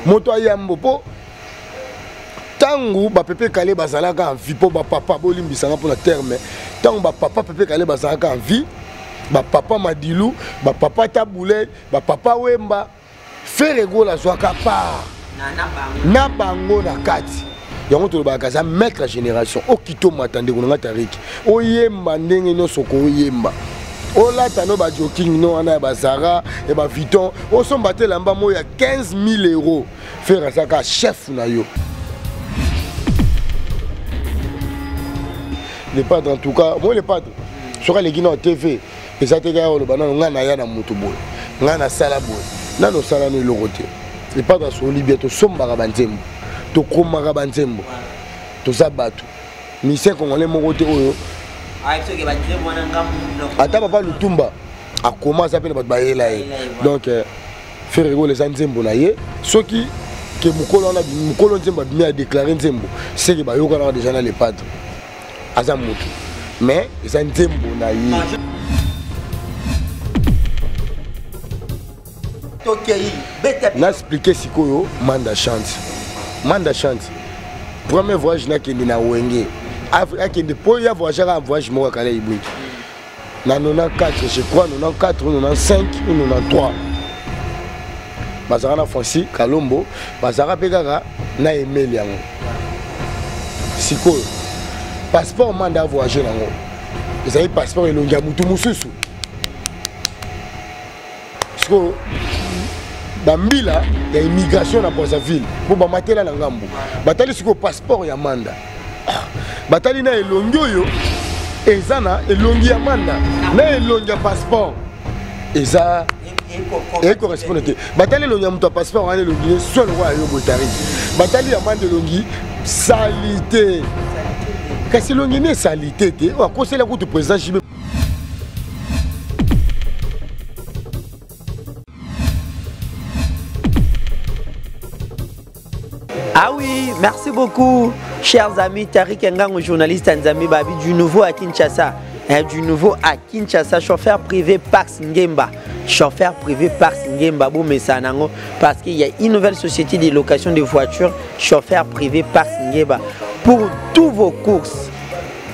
moto ayambo po tangu ba pepe kale bazalaka en vie po ba papa bolimbisanga pour la terme tangu ba papa pepe kale bazalaka en vie ba papa Madilu ba papa Taboulé ba papa Wemba Ferrego la zwaka pa na bango na kati yango to ba kaza maître génération okito matande ko ngata riki oyemba ndenge no soko oyemba ola tano ba joking no ana ba Zara et ba Vuitton o somba te lamba mo ya 15 000 € faire ça ka chef na yo. Les padres en tout cas, moi les padres, sur les guinées en TV, les attaquants au banan, on a na motoboy, on a salabo, on a salano loroté. Les padres sont libres, to somba rabantembo, to koma rabantembo, to zabatu. Mission qu'on allait moroté oyo. Ata papa Lutumba, a commencé à peine battre baïla. Donc faire rigoler les anzembo na ye, ceux qui que mukolo na mukolo nzembo bien déclaré nzembo, c'est que ba yo kana déjà na les padres. Mais ils ont été n'a expliqué si quoi manda chante. Manda chante. Premier voyage n'a qu'une na wenge. Avec des pour y voyager un voyage moi calé ibou. Na 94 je crois 94 95 ou 93. Bazara na Francis Kalombo, bazara pegara na Emelian. Siko passeport mandat voyager nango. Ils avaient passeport et l'ongia mutu mususu. Siko Bambila, il y a immigration dans Brazzaville. Pour bamatela na ngambo. Batali siko passeport ya manda. Batali na elongio yo. Ezana elongi ya manda. Na elongi ya passeport. Eza et correspond. Batali elongi ya mutu passeport wana elongi seul roi yo botari. Batali ya manda elongi salité. Kasi longi ne salité te. Wa conseiller la route président Jimé. Ah oui, merci beaucoup, chers amis. Tariq Ngango, journaliste Nzambi Babi, du nouveau à Kinshasa. Du nouveau à Kinshasa, chauffeur privé Pax Ngemba. Chauffeur privé Pax Ngemba, parce qu'il y a une nouvelle société de location de voitures, chauffeur privé Pax Ngemba. Pour tous vos courses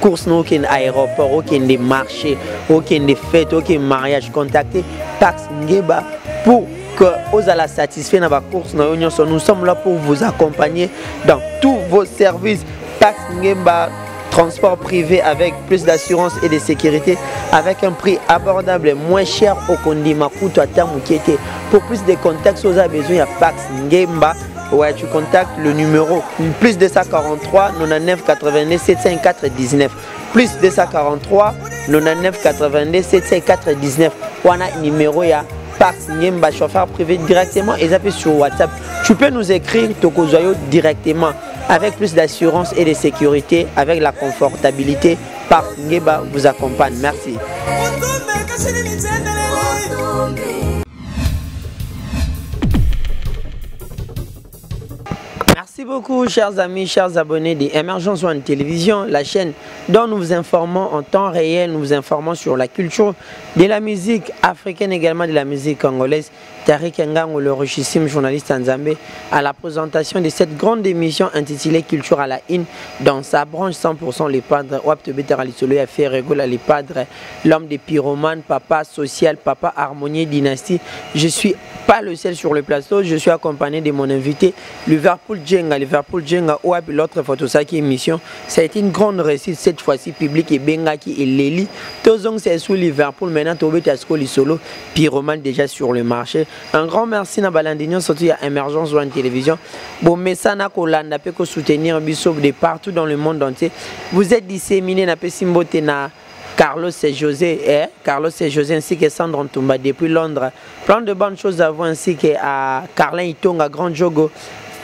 aucun aéroport, aucun des marchés, aucun des fêtes, aucun mariage, contactez Pax Ngemba pour que vous allez satisfaire dans votre course. Nous sommes là pour vous accompagner dans tous vos services. Pax Ngemba, transport privé avec plus d'assurance et de sécurité, avec un prix abordable, moins cher au condiment. Pour plus de contacts, vous avez besoin de Pax Ngemba. Ouais, tu contactes le numéro plus 243 99 82 704 19 plus 243 99 82 704 19. On a un numéro ya Pax Ngemba chauffeur privé directement et zappé sur WhatsApp. Tu peux nous écrire Tokozoyo directement avec plus d'assurance et de sécurité, avec la confortabilité. Pax Ngemba vous accompagne. Merci. Merci beaucoup, chers amis, chers abonnés de Emergence One Télévision, la chaîne dont nous vous informons en temps réel, nous vous informons sur la culture de la musique africaine, également de la musique congolaise. Tariq Ngango, le richissime journaliste Nzambe, à la présentation de cette grande émission intitulée Culture à la Une, dans sa branche 100% les padres, les padres, l'homme des pyromanes, papa social, papa harmonieux, dynastie. Je suis pas le seul sur le plateau, je suis accompagné de mon invité, Liverpool Djenga, ou l'autre photo, ça qui est émission. Ça a été une grande réussite cette fois-ci, public et Benga qui est Leli. Tous c'est sous Liverpool, maintenant Tobé Tasco, solo, pyromane déjà sur le marché. Un grand merci à Balandinho, surtout à Emergence One Télévision. Bon, mais ça n'a qu'Olanda peut soutenir Bissop de partout dans le monde entier. Vous êtes disséminés na Pessimbote na Carlos et José, Carlos et José ainsi que Sandro Ntumba depuis Londres. Plein de bonnes choses à vous ainsi que à Carlin Itonga, Grand Jogo,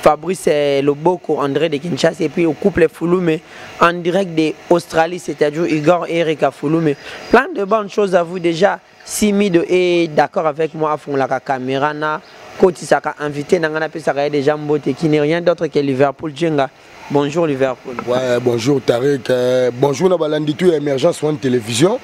Fabrice Loboko, André de Kinshasa et puis au couple Fouloumé en direct d'Australie, c'est-à-dire Igor et Erika Fouloumé. Plein de bonnes choses à vous déjà. Simi est d'accord avec moi à fond la caméra na Koti Saka invité Nangana Pesaka déjà Mbote qui n'est rien d'autre que Liverpool Djenga. Bonjour Liverpool. Ouais, bonjour Tariq. Bonjour Nabalanditou Emergence One Télévision.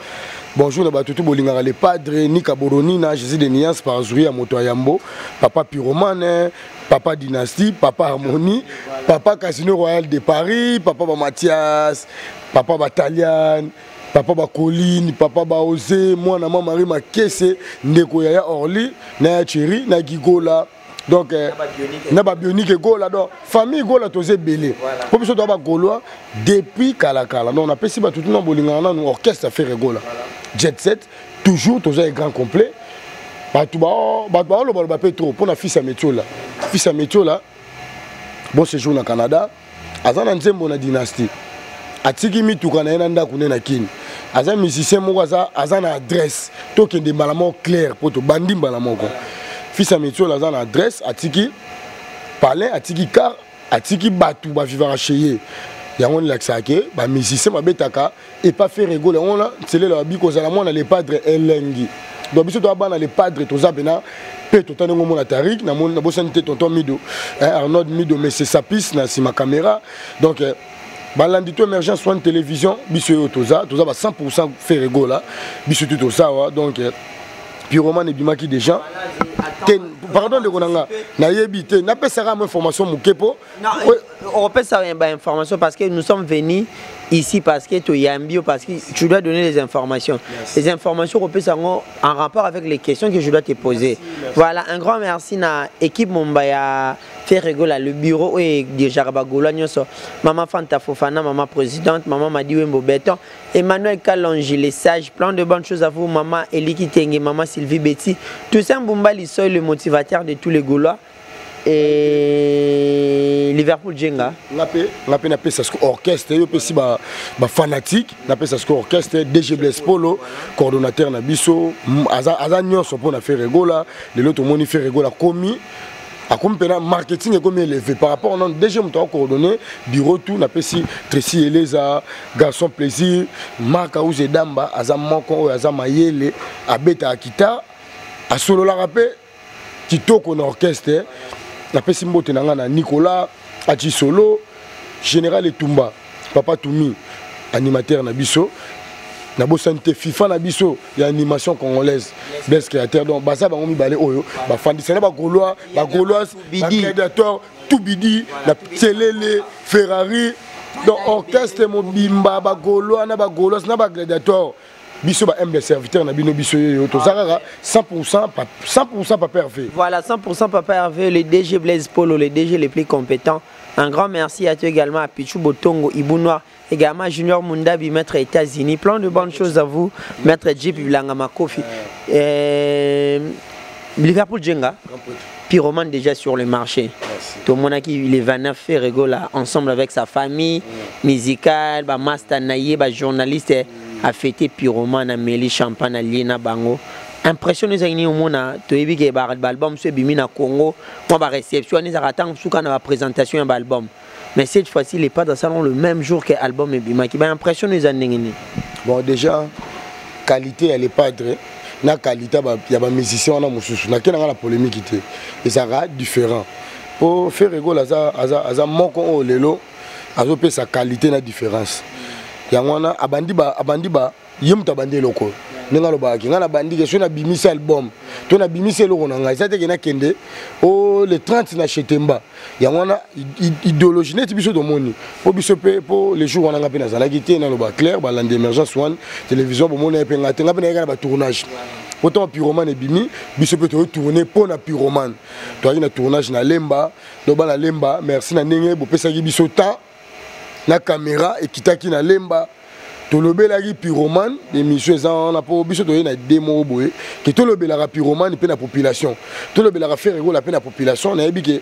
bonjour na batutu bolingaka le padre Nika Boronina Jésus de Niance par Zouria Moto Yambo, papa Pyromane, papa Dynastie, papa Harmonie, papa Casino Royal de Paris, papa Mathias, papa Batalian, papa Colline, papa Osé, moi na Marie Makese, Ndeko Yaya Orly, na Thierry, na Gigola. Donc, na ba bionique Gola, donc famille Gola tosé belé. Pour que ce soit Gaulois depuis Kalakala. Donc on a passé tout le monde bolingana, nous orchestre fait Gola. Jet set, toujours tosé grand complet. Batouba le bal bapé trop pour la fils à métier là. Fils à métier là. Bon séjour au Canada. Azan Nzembo na dynastie. Atiki mi tukana nanda kunena kini. Azan musicien mo azan adresse. Token de malamo clair pour to bandi malamo ko. Fils à métier là, dans adresse, atiki palais, atiki car, atiki batou, ba vivre chez Yangon l'axaké, ba musicien, ba betaka, et pas faire rigoler. On a, c'est le biko zalamu, on a les padres elengi. Donc, si tu as ban les padres, tu as bena, pe tu as mon atarik, na mon bosanité tonton Mido, Arnaud Mido, mais c'est sa piste, na si ma caméra. Donc, balandito émergence soit une télévision, biso toza, toza ba 100% faire rigoler, biso tout ça, donc. Pyroman et Bimaki des gens. Pardon de Gonanga. Naïebité. N'a pas ça information Moukepo. Non, on peut ça information parce que nous sommes venus ici parce que tu y as un bio, parce que tu dois donner les informations. Yes. Les informations on peut ça en rapport avec les questions que je dois te poser. Merci. Voilà, un grand merci à l'équipe Mumbaya fait rigoler le bureau et déjà Rabagolo maman Fanta Fofana, maman présidente, maman Madiwembo Béton, Emmanuel Kalonji, les sages, plein de bonnes choses à vous, maman Eliki Tengue, maman Sylvie Betty, Toussaint Boumba Lissoy, le motivateur de tous les Gaulois. Et Liverpool Jenga. Napé ça orchestre, yo pesi ba fanatique, napé ça orchestre DG Blaise Polo, coordonnateur na biso, aza nyonso pour na faire rigola, les autres moni faire rigola commis. A comme marketing est comme élevé par rapport au DG Mouta coordonné, bureau tout napé si Tracy Eleza, garçon plaisir, Marc Aouze Damba, aza moko aza mayele, abeta akita, a solo la rapé, kitoko na orchestre. La Pessimbo Tenangana, Nicolas, Achi Solo, Général Etumba, Papa Toumi, animateur Nabiso, Nabo Santé FIFA Nabiso, il y a animation congolaise, best créateur, donc Basa Bangomi Balé Oyo, Fandisana Bagolois, Gladiator, Toubidi, Télélé, Ferrari, donc orchestre Mobimba, Bagolois, Nabagolois, Nabagladiator. Biso ba aime serviteur na bino biso yo to zarara 100% papa Hervé. Voilà 100% papa Hervé, le DG Blaise Polo, le DG les plus compétents. Un grand merci à toi également à Pichou Botongo, Ibou Noir, également Junior Mundabi, maître États-Unis. Plein de bonnes choses à vous, maître Jeep Bilangama Kofi. Liverpool Jenga. Pyroman déjà sur le marché. Tout le monde qui il est 29 fait rigola ensemble avec sa famille musicale, ba master naïe, ba journaliste a fêté Pyroman a mêlé champagne à Liena Bango. Impressionné ça au monde to ebi ke ba album ce bimi na Congo, moi ba réception ni attend souka na présentation un album. Mais cette fois-ci les pas dans salon le même jour que album et bima qui ba impressionné ça ndengeni. Bon déjà qualité elle est pas très na qualité il y a des musiciens na mususu na kena la polémique et ça sera différent pour faire rigoler aza moko o lelo azo pe sa qualité na différence yangwana abandi ba yemta bandi loko ninga lo ba ki ngana bandi ke sona bimisa album to na bimisa loko na ngai sate ke na kende o le 30 na chetemba yangwana idéologie net biso do moni po biso pe po les jours wana ngapi na zala ki te na lo ba clair ba lande émergence one télévision bo mona pe ngate ngapi na ngana ba tournage. Autant Pyroman et Bimi, biso peut retourner pour na Pyroman. Toi il y a tournage na Lemba, doba na Lemba, merci na nenge bo pesa ki biso ta na caméra et kitaki na Lemba. To lobela ki Pyroman, émission ça na po biso to na démo boye, que to lobela Pyroman et pe na population. To lobela faire la pe na population na yebi ke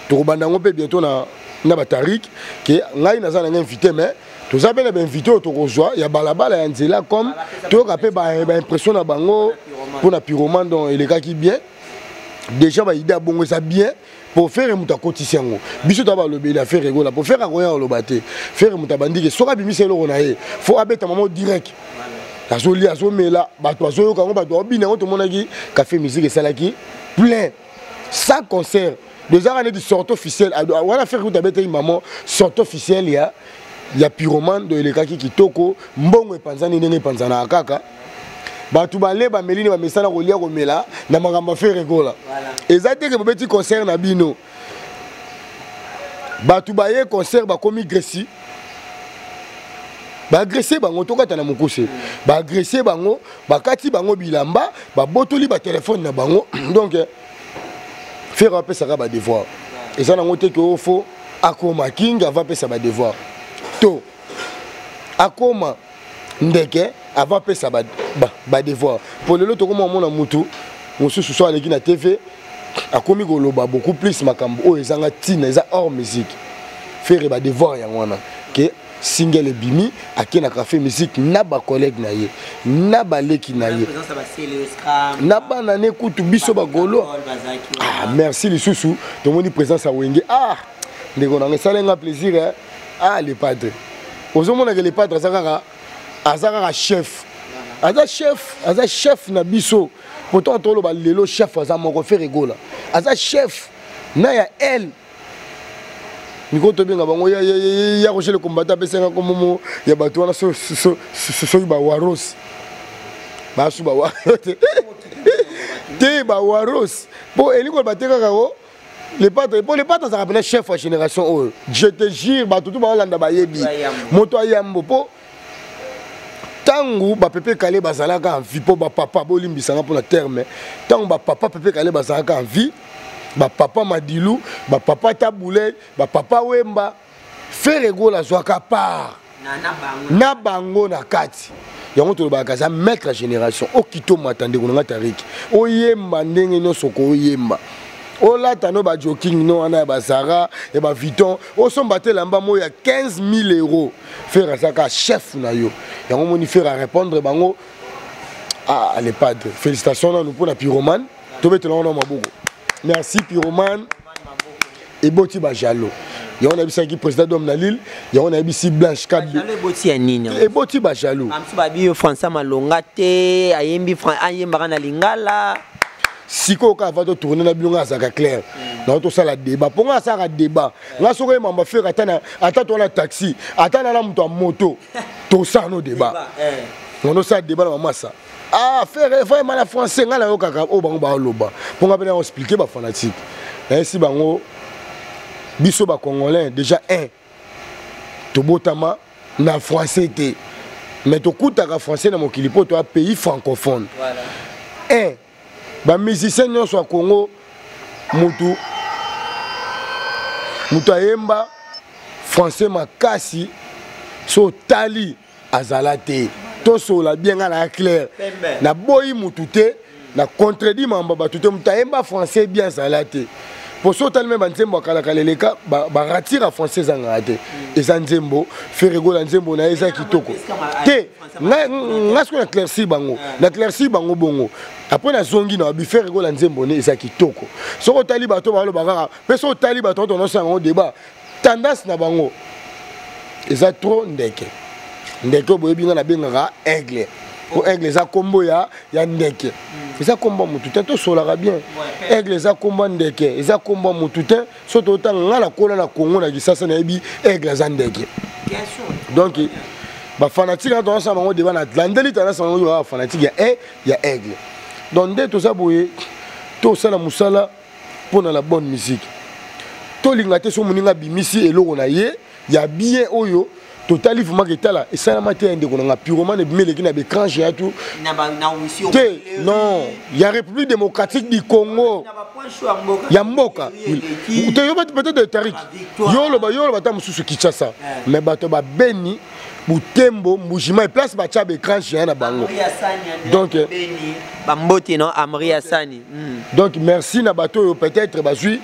to banda ngompe bientôt na batarik que ngai na za na invité mais tous avez bien invité au Torozoa, il y a balabala et Anzela comme tout rappelé impression à Bango pour la Pyroman dont il est cas qui bien déjà bah idée à Bongo ça bien pour faire un mouta quotidien. Biso d'abord le bien faire rigoler pour faire un royal le battre faire un mouta bandi que sera bimi c'est le ronaé faut abeter maman direct la zoli a zomé là bah toi zoyo quand bah toi bien tout le monde qui café musique et salaki plein ça concert deux années de sortie officielle on a fait que tu abeter maman sortie officielle il y a Pyroman de Elekaki Kitoko, Mbongo et Panzani Nene Panzana Akaka, Bato balé ba melini ba mesana kolia komela na makamba faire regola. Ezate que petit concert na bino. Bato baye concert ba komi Grécie. Ba agresser bango to kata na mukuse. Ba agresser bango, ba kati bango bilamba, ba botoli ba téléphone na bango. Donc faire un peu ça ba devoir. Et ça na ngote que au faut akoma king avant pe ça ba devoir. To akoma ndeke avant pe ça ba devoir. Pour le lot comme on a mutu, on se soit avec na TV akomi goloba beaucoup plus makambo o ezanga tina eza hors musique. Faire ba devoir ya wana que single et bimi akena café musique na ba collègue na ye na ba leki na ye na ba nané kutu biso ba golo. Ah merci les sous to moni présence à wenge. Ah ndeko na ngesalenga plaisir hein. Ah les padres ozomona que les padres azaka chef aza chef na biso pourtant tolo ba lelo chef aza moko faire rigola aza chef na ya elle. Niko to benga bango ya rocher le combattant pesenga komomo ya bato wana so ba waros ba su ba wa te ba waros po eliko bateka kako les pattes ça rappelle chef à génération oh je te jure bato tout ba landa ba yebi moto ayambo po tangu ba pepe kale bazalaka en vie po ba papa bolimbisanga pour la terme tangu ba papa pepe kale bazalaka en vie ba papa Madilu, ba papa Taboulé, ba papa Wemba, faire regola zwaka part. Na bango na kati. Yango to ba kaza mettre la génération. O kito matande ko nga tariki. O yemba ndenge no soko yemba. O la tano ba joking no ana ba Zara et ba Vuitton. O son batel lamba mo ya 15 000 €. Faire ça chef na yo. Yango moni faire répondre bango. Ah les padres. Félicitations nous pour la pyromane. To betelo na maboko. Merci Pyromane et Boti Bajalo. Il y a un habit qui président d'homme na Lille, il y a un habit Blanche Kabi. Et Boti Bajalo. Amsubabi François Malongate, Ayembi Ayemba na Lingala. Siko ka va tourner na bilonga ça clair. Na to sala débat. Pour moi ça débat. Là soko mamba faire attends na taxi, attends na moto moto. To ça no débat. On ça débat na massa. Ah, faire vraiment la français, ngala yo kaka o bango ba loba. Pour nga bena expliquer ba fanatique. Ainsi bango biso ba congolais déjà un to botama na français té. Mais to kutaka français na mokili po to pays francophone. Voilà. Un ba musicien nyo so Congo mutu ayemba français makasi so tali azalate. Toso la bien à la claire. Na boyi mutute, na contredit mamba batute mutaemba français bien salate. Pour ça tellement banzembo kala kaleleka ba ratira français zangate. Et zanzembo faire rigoler nzembo na eza kitoko. Te nga ce qu'on a clairci bango. Na clairci bango bongo. Après na zongi na bi faire rigoler nzembo na eza kitoko. Soko tali bato ba lo bagara, pe so tali bato to no sango débat. Tendance na bango. Eza trop ndeke. Ndeke boyebi nga na bengaka aigle. Pour aigle za kombo ya ndeke. Eza kombo mututin to solaka bien. Aigle za kombo ndeke, eza kombo mututin soto tanga la kola na Congo na gisasa na yebi aigle za ndeke. Bien sûr. Donc ba fanatique na tendance bango débat na landeli tendance bango ba fanatique ya aigle. Donc dès tout ça boye to sala musala pour la bonne musique. To lingate so muninga bimisi eloko na ye ya bien oyo totali vraiment que tala et ça la matière de qu'on a purement mais les qui na écran géant tout non il y a République démocratique du Congo il y a Mboka tu yo peut-être de Tarik yo lo ba mususu Kinshasa mais bato ba beni Butembo Mbujima place ba tcha écran géant na bango donc Bambote non Amri Asani donc merci na bato peut-être bazui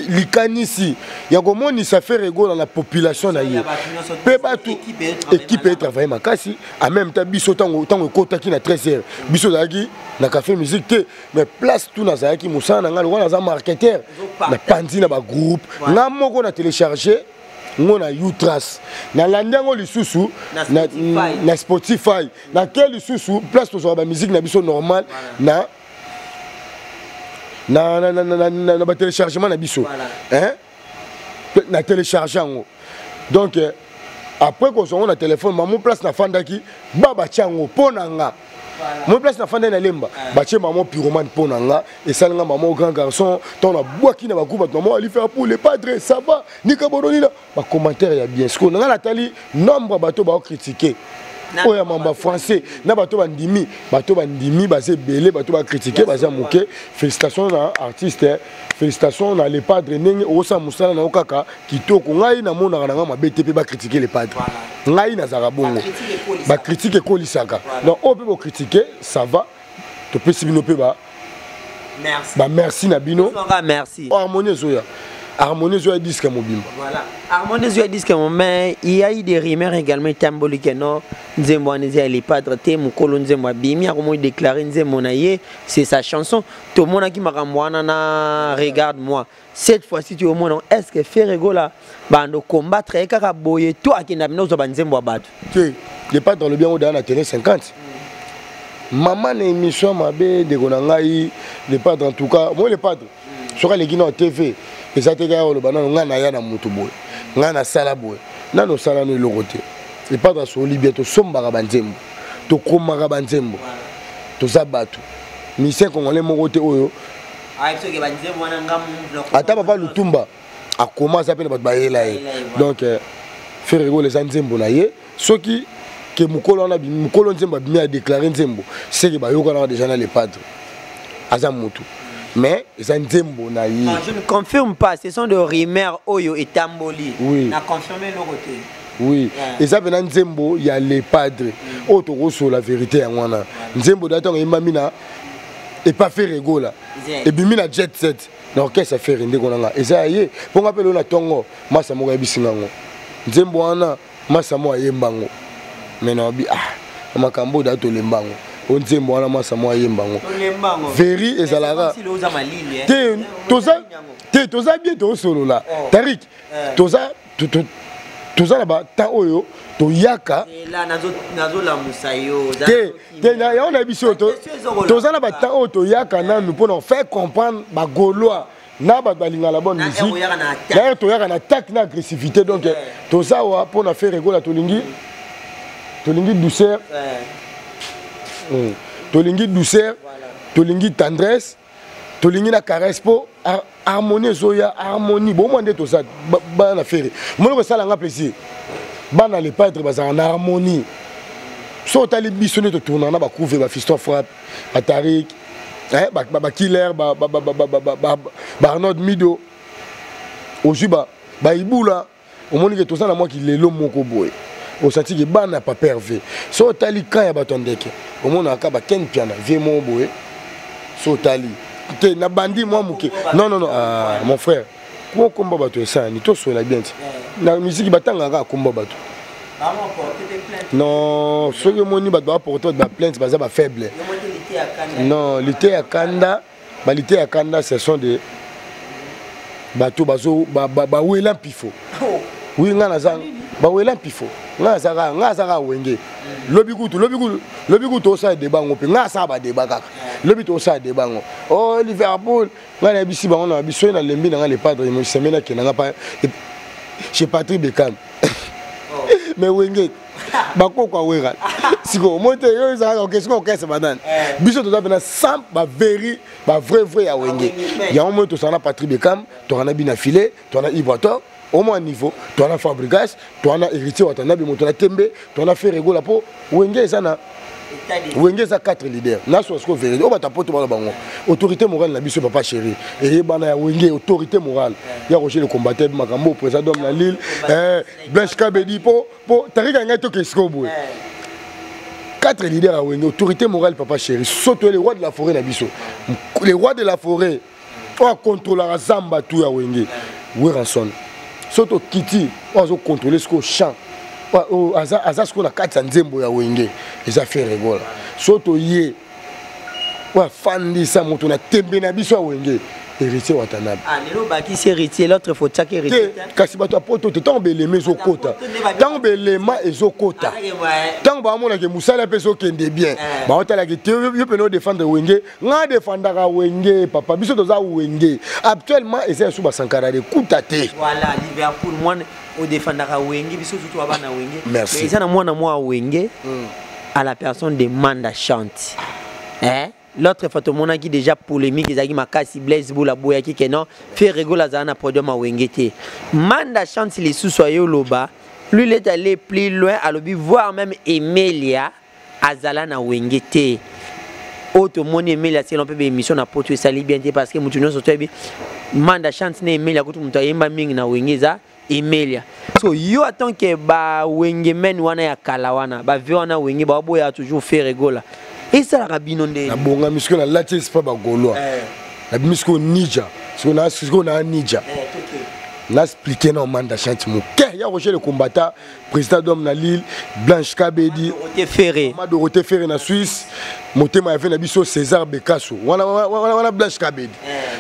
likanisi ya komoni ça fait rigolo dans la population na ye pe batu équipe et travailler makasi en même temps biso tango kota ki na 13h biso zaki na café musique te mais place tout na zaki musana ngalo wana za marketeur na pandi na ba groupe nga moko na télécharger ngona Utras na landango lisusu na Spotify na quel lisusu place to ba musique na biso normal na na téléchargement na biso hein na téléchargement donc après qu'on soit on a téléphone maman place na fandaki baba chango ponanga Moi place na fanda na lemba batie maman pyromane pona nga et ça nga maman grand garçon ton na boaki na bakuba maman ali faire pour les padres ça va ni kabodoni na ba commentaire ya bien ce qu'on nga la tali nombre bato ba critiquer oya mamba français na bato bandimi basé belé bato ba critiquer baza moké félicitations na artiste félicitations na les padres nenge osa musala na okaka kitoko ngai na mona nga ma BTP ba critiquer les padres ngai na zara bongo ba critiquer kolisaka donc on peut critiquer ça va to peut sibino pe ba merci ba merci na bino merci Harmonie Zoya disque mobimba. Voilà. Harmonie Zoya disque mais il y a eu des rumeurs également tambolique non nzembo anezia les padres te mukolo nzembo bimi akomo déclarer nzembo na ye c'est sa chanson tout monde qui makamwana na regarde moi cette fois-ci tu au monde est-ce que Ferrego là bando combattre et kaka boye to akenda bino zo banzembo abatu que les padres le bien au dans la télé 50 maman na émission mabe de gonangai les padres en tout cas moi les padres sur les guinées TV et ça te gars le banana ngana ya na mutu boy ngana sala boy nano sala no lokote les padres sur libieto sombara banzembo to komara banzembo to zabatu mission congolais mokote oyo soki banzembo wana ngamu ata papa lutumba a commencé à peine ba bayela donc Ferrego les nzembo na ye soki que mukolo na mukolo nzembo bimi a déclarer nzembo c'est que ba yokana déjà na les padres azamutu mais c'est nzembo na ye je ne confirme pas ce sont des rumeurs oyo et tamboli oui na confirmer le côté oui et ça venant nzembo il y a les padres auto sur la vérité en wana nzembo datonga imamina et pas Ferrego là et bimi na jet set donc qu'est-ce que ça fait rinde konanga et ça yé pour appeler na tongo masa mo bisingango nzembo wana masa mo ayembango maintenant bi makambo dato lembango on nzembo wana masa mo ayembango veri ezalaka te toza bien to solo là tarik toza là ba ta oyo to yaka là nazo la musayo te na ya on a biso toza na ba ta oyo to yaka na nous pour faire comprendre ba gaulois na ba balinga la bonne musique d'ailleurs to yaka na attaque na agressivité donc toza wa pour na faire rigoler tolingi douceur tolingi douceur tolingi tendresse tolingi na caresse po harmonie zoya harmonie bon monde to ça ba na faire mon ko sala nga plaisir ba na les padres ba en harmonie so tali bisonné to tourner na ba couvrir ba fiston frappe atarik ba killer ba Arnold Mido ojuba ba ibula au monde que to ça na moi qui lelo moko boy au senti que ba na pas pervé so tali quand ya ba tondeke au monde aka ba ken piana vie mon boy so tali te na bandi moi muke non mon frère ko komba bato ça ni to so la bien na musique batanga ka komba bato non ce que moni bato ba porter ba plainte baza ba faible non l'été à Kanda l'été à Kanda ce sont des bato bazo ba wela pifo oui ngana za ba wela pifo nga za wenge lobi kutu ça débat ngope nga sa ba débat kaka lobi to ça débat ngo oh Liverpool ngana bisi ba ngona biso na lembi na les padres mo semena ke nga pa chez Patrick Beckham mais wenge bako kwa wera siko monte yo za ko kesko kese banane biso to na sam ba vrai ya wenge ya mo to sana Patrick Beckham to na bina filé to na Ivoire au moins niveau tu as Fabregas tu as héritier watanabe moto na tembe tu as fait rigola po wenge sana wenge za 4 leaders na so ce que vérité o bata poto bana bango autorité morale na biso papa chéri et bana ya wenge autorité morale ya roger le combattant makambo président na Lille Blaise Kabedi po tarika ngai to kesko boy 4 leaders à wenge autorité morale papa chéri surtout les rois de la forêt na biso les rois de la forêt on contrôler zamba tout ya wenge Weranson soto kiti ozo contrôler ce qu'on chant aza ce qu'on a kati nzembo ya wenge eza fait rigola soto ye wa fandi sa moto na tembe na biso wenge héritier watanabe lelo baki c'est héritier l'autre faut chaque héritier kasi bato apoto te tant belema ezokota tant belema ezokota tant ba mona ke musala pe sokende bien ba otala ke yo peno défendre wenge nga défendaka wenge papa biso toza wenge actuellement eza sous ba sankara de kutate voilà Liverpool moi au défendaka wenge biso tout abana wenge mais eza na mwana moi wenge à la personne de Manda Chante. Hein? L'autre fois, tout le monde qui déjà polémique, ils ont dit Makasi Blaise Boula Boya qui que non, fait rigoler à Zana pour dire ma Wengete. Manda Chante, les sous-soyeux Loba, lui, il est allé plus loin à l'objet, voir même Emilia à Zalana Wengete. Autre monde Emilia, c'est l'on peut émission na potu sali bien parce que mutuno so tebi Manda Chante ne Emilia ko mutu yemba mingi na Wengeza Emilia. So yo attend que ba Wengemen wana ya kalawana, ba vi wana Wenge ba boya toujours faire rigoler. Et ça la rabino ndé. Na bonga misko na latie c'est pas ba golo. Na misko Nija. Ce qu'on a Nija. On a expliqué dans Manda Chante mon cœur. Il y a Roger le combattant, président d'homme na Lille, Blanche Kabedi, Dorothée Ferré na Suisse, monté ma fait na biso César Bekasso. Wana Blanche Kabedi.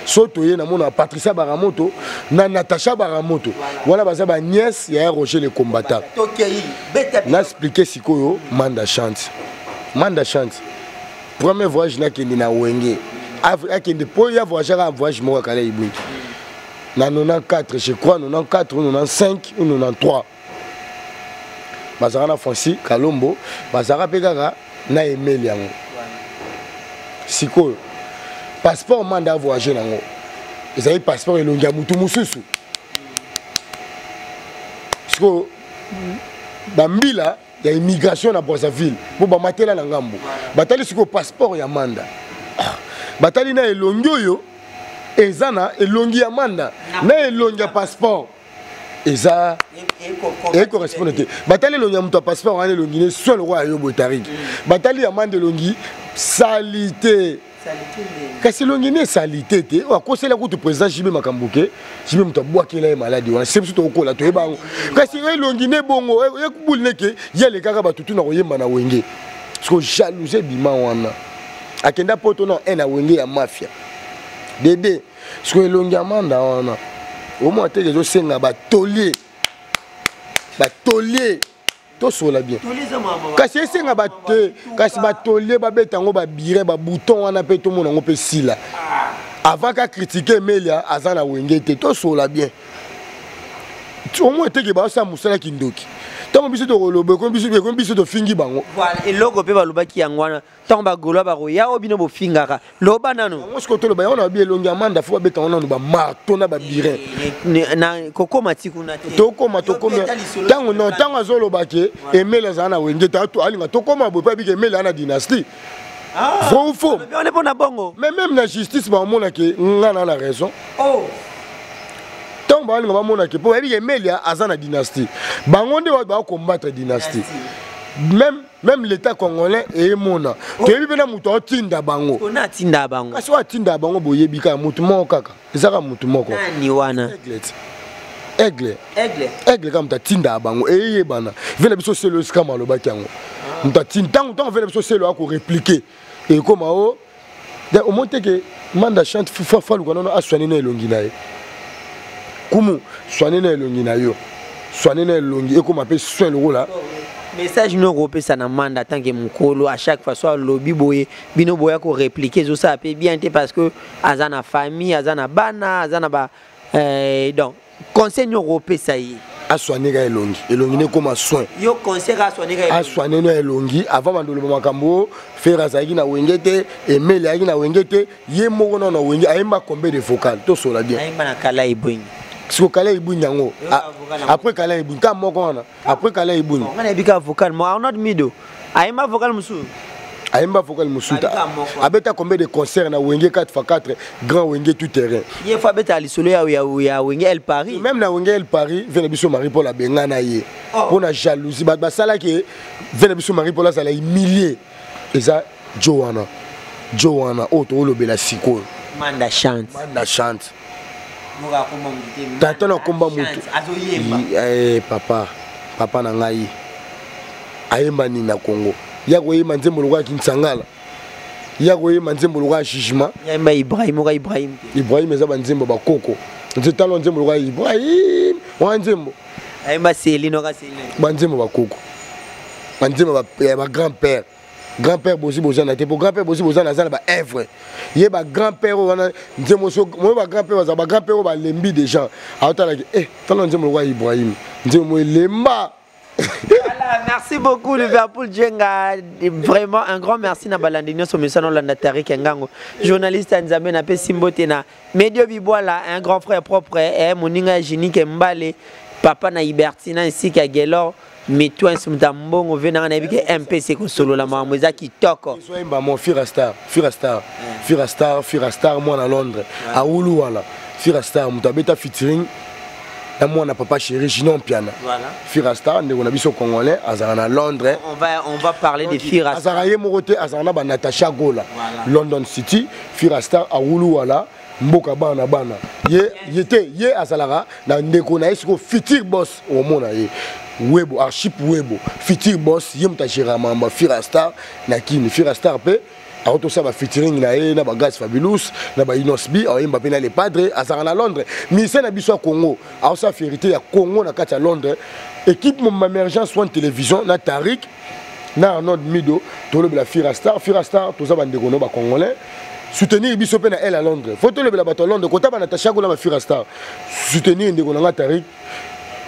Soto ye na mona Patricia Baramoto, na Natacha Baramoto. Wana baza ba nièce, il y a Roger le combattant. On a expliqué sikoyo Manda Chante. Manda Chante. Premier voyage na kendi na Wenge. Akende po ya voyage mo kala ibu. Na 94, je crois, 94, 95 ou 93. Bazara na Fonsi, Kalombo, Bazara Pegara, na Emilia. Siko, passeport manda voyager nango. Ils avaient passeport elongia mutu mususu. Siko, Bambila, il y a immigration à Brazzaville. Pour bamatela na ngambo. Batali siko passeport ya manda. Batali na elongio yo. Ezana elongi ya manda na elongi ya passeport eza et correspondante batali elongi ya mutu passeport wana elongi ne seul roi yo botariki batali ya manda elongi salité kasi elongi ne salité te akosela kutu président Jibe Makambuke Jibe mutu abwakela ye maladi wana c'est surtout okola to ebango kasi elongi ne bongo ekubuli neke yele kaka batutu na koyemba na Wenge parce que jalousie bima wana akenda poto na en na Wenge ya mafia Dédé, ce que l'on a demandé, au moins, tu as senga batolier. Batolier. Tout cela bien. Kasi senga batte, kasi batolier, babetango, babire, babouton, on appelle tout le monde, on peut si là. Avant qu'à critiquer Melia, Azana Wengete, tout cela bien. Au moins, tu as ça, Moussala Kindoki. Tant que tu as de fingi bango. Voilà, et logo pe baluba ki yangwana. Tant ba golo ba roya obino bo fingaka. Loba nano. Moi ce que tu le ba on a bien longamanda faut beta on ba marteau na ba birin. Na koko matiku na te. Tokoma tango non tango azolo bake Emela zana Wenge to alinga tokoma bo pa bi Emela na dynastie. Ah. Faux. On est pas bongo. Mais même la justice ba mona ke ngana na raison. Oh. Tant ba alinga ba mona ke po bi Emela azana dynastie. Bangonde ba combattre dynastie. Même l'état congolais et mona. Tu es bien muto tinda bango. On a tinda bango. Kasi wa tinda bango boyebika mutu mo kaka. Ezaka mutu moko. Ni wana. Aigle comme ta tinda bango et bana. Vena biso selo skama lo bakango. Muta tinda tant vena biso selo ako répliquer. Et comme au monte que Manda Chante fa lu kono aswani na elongi na ye. Kumu swani na elongi na yo. Swani na elongi e comme appelle soin le là. Message nous européen ça na manda tant que mukolo à chaque fois soit lobby boye bino boya ko répliquer zo ça peut bien parce que azana famille azana bana azana ba donc conseil européen ça y aswani ga elongi ne comme soin yo conseil aswani ga aswani na elongi avant mandolo makambo faire ça na Wengete Emeli na Wengete ye moko na Wenge ayemba combien de vocal to sola bien ayemba na kala ibungi siko kala ibungi ngo après kala ibungi ka moko na après kala ibungi on a bika vocal moi not mido ayemba vocal musu ayemba vocal musuta abeta combien de concerts na Wenge 4x4 grand Wenge tout terrain ye fa beta li solo ya Wenge El Paris même na Wenge El Paris vena biso Marie Paul abenga na ye pour na jalousie ba sala ke vena biso Marie Paul ça la humilier eza Joanna auto lobela siko Manda Chante tata na komba mutu papa na ngai ayemba ni na Congo yako yema nzembo lokwa Kinsangala yako yema nzembo lokwa Jijima yemba Ibrahim eza banzembo bakoko nzetalo nzembo lokwa Ibrahim wa nzembo ayemba Selino ka Selino banzembo bakoko banzembo ba grand-père bosi bozana te pour grand-père bosi bozana zana ba œuvre ye ba grand-père wana nzembo so mo ba grand-père ba grand-père ba lembi des gens autant la talo nzembo lokwa Ibrahim nzembo lemba Merci beaucoup Liverpool Djenga. Vraiment un grand merci na balandinyo so mesano landa Tariq Ngango. Journaliste Nzambe na pe Simbote na Medio Bibola, un grand frère propre moninga Jinique Mbale, papa na Ibertina ainsi qu'à Gelor. Mais toi, un sumtambongo venant avec MPC ko solo la mamoza qui toko. Sois mon Firastar, moi à Londres, à Oulu wala. Firastar, mutabeta featuring. Et moi, on a papa chéri, Ginon Piana. Voilà. Firastar, on a vu son Congolais, Azarana à Londres. On va parler de Firastar. Azaraye Moroté, Azarana Natasha Gola. London City, Firastar à Oulu wala. Mboka bana bana. Ye Azalara, dans Ndekona, est-ce Fitir Boss au monde. Webo, Archip Webo, Fitir Boss, Yemta Chiramamba, Firastar, Nakini, Firastar P, Auto Saba featuring na Gaz Fabulous, na Inosbi, Mbappé na les padres, Azarana Londres, Missa na Bissau Congo, Ausa Férité à Congo na Katia Londres, équipe mon émergence soit télévision, na Tariq, na Arnaud Mido, Tolo la Firastar, tout ça bandekono ba Congolais. Soutenir Bissau na elle à Londres. Faut le la bateau Londres, Kota Natasha Gola ba Firastar. Soutenir Ndekona Tariq.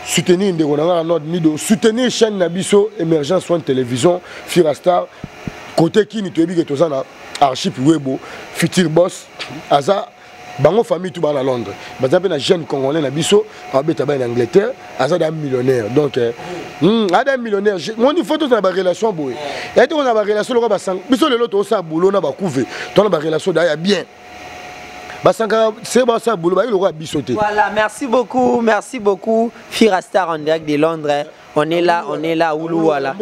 Soutenir notre Mido, soutenir chaîne Nabiso, émergence soin télévision, Firastar, côté qui nous te dit que tout ça, Archip Webo, Fitir Boss, Aza, Bango famille tout à Londres. Baza ben un jeune Congolais Nabiso, habite en Angleterre, Aza d'un millionnaire. Donc, un millionnaire. Mon il faut tout dans la relation boy. Et on a la relation le roi sang. Biso le loto ça boulot na ba couver. Ton la relation d'ailleurs bien. Voilà, merci beaucoup. Firastar en direct de Londres. On est là, Oulouala.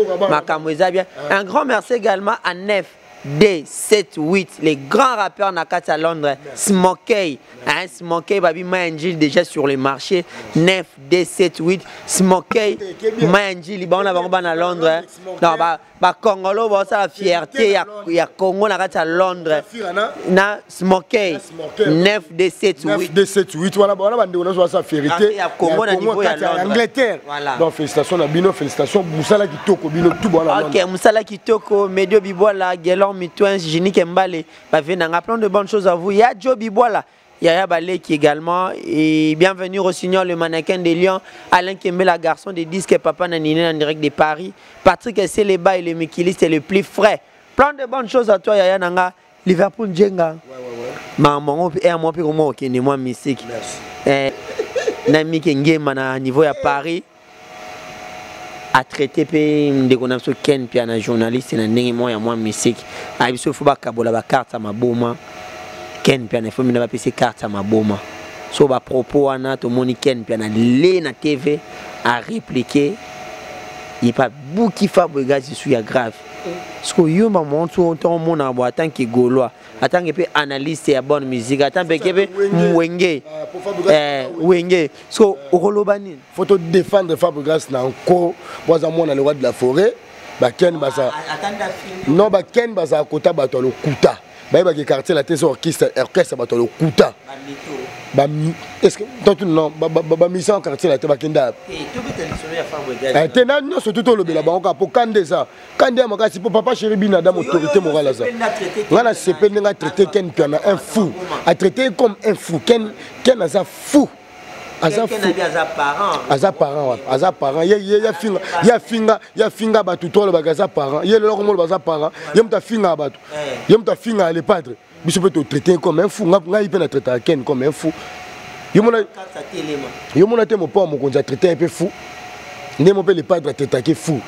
Bien. Un grand merci également à Nef D78, les grands rappeurs Nakata à Londres. Smokey, Smokey, Babi Mayanjil déjà sur les marchés. Nef D78, Smokey, Mayanjil, Liban à Londres. Non, Congolo, ça la fierté, il y a Congo Nakata à Londres. Na Smokey, Nef D78. D78, voilà, on a sa fierté. Il y a Congo à Angleterre. Donc félicitations à Bino, félicitations Moussala Kitoko, Bino tout bon à Londres. Ok, Moussala Kitoko, Medio Bibola, Gelon Mitouin, Jinique Mbale, on a plein de bonnes choses à vous. Il y a Joe Bibola, Yaya Balek également, et bienvenue Rossignol, le mannequin de Lyon, Alain Kembela, garçon de disques, Papa Nanine en direct de Paris, Patrick Esseleba et le Mikiliste est le plus frais. Plein de bonnes choses à toi, Yaya Nanga, Liverpool Djenga. Maman, et à moi, puis moi, ok, moi, musique. Merci. Nami Kengema, à niveau à Paris. A traité de qu'on a sur Ken puis un journaliste na ndenge moya moi musique a biso fuba kabola ba carte ma boma Ken puis na faut mina ba pese carte ma boma so ba propos ana to moni Ken puis na le na TV a répliquer il pas bouki Fabregas je suis grave parce que yo ma montre ton mon abo tant que gaulois attends que analyste et bonne musique attends que Mwenge Wenge so okolobani faut défendre Fabregas na encore boza mona le roi de la forêt ba Ken baza non ba Ken baza kota bato le kuta ba ba quartier la tête orchestre bato le kuta est-ce que non ba mission quartier la tête ba kenda tena non surtout le bela ba pour kande ça kande maka si papa chéri bina dame autorité morale ça ngana sepe nga traiter Ken piana un fou a traiter comme un fou Ken a ça fou Aza parent ya finga batu tolo bagaza parent ye le lokomo baza parent ye mta finga les padres biso peut te traiter comme un fou nga ipe na traiter Ken comme un fou yo mona te mo pa mo konza traiter un peu fou ne mo pe les padres traiter fou